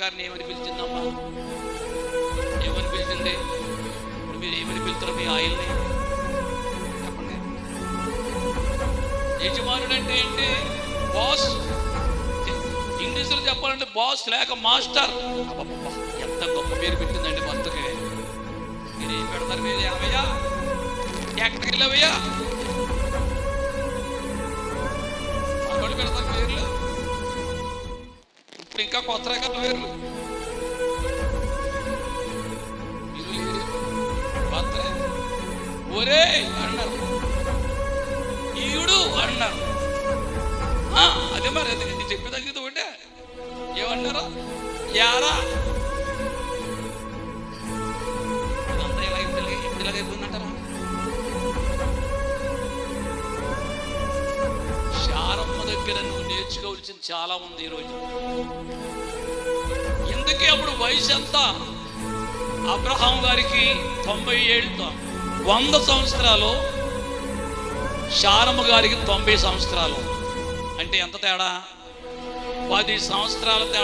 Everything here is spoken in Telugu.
గారిని ఏమని పిలిచిందమ్మా? ఏమని పిలిచింది? ఇప్పుడు మీరు ఏమని పిలుస్తారు మీ ఆయన్ని? చెప్పండి. యజమానుడు అంటే ఏంటి? బాస్. ఇంగ్లీష్లో చెప్పాలంటే బాస్ లేక మాస్టర్. అబ్బబ్బా, ఎంత గొప్ప పేరు పెట్టిందండి భర్తకి. మీరు ఏం పెడతారు? మీరు ఏమయ్యా? ఎక్కడికి వెళ్ళావయ్యా? మనోళ్ళు పెడతారు పేర్లు. ఇప్పుడు ఇంకా కొత్త రకాల పేర్లు. మీరు లేరు భర్త ఒరే అన్నారు, ఈయుడు అన్నారు. అదే మరి అది చెప్పేదానికి ఒకటే. ఏమన్నారు? యారా. ఇదంతా ఇలా ఇప్పుడు ఇలాగైపోయిందంటారా? శారమ్మ దగ్గర నువ్వు నేర్చుకోవాల్సింది చాలా ఉంది ఈరోజు. ఎందుకే అప్పుడు వయసు ఎంత? అబ్రహాం గారికి 97, 100 సంవత్సరాలు, శారమ్మ గారికి 90 సంవత్సరాలు. అంటే ఎంత తేడా? 10 సంవత్సరాల తేడా.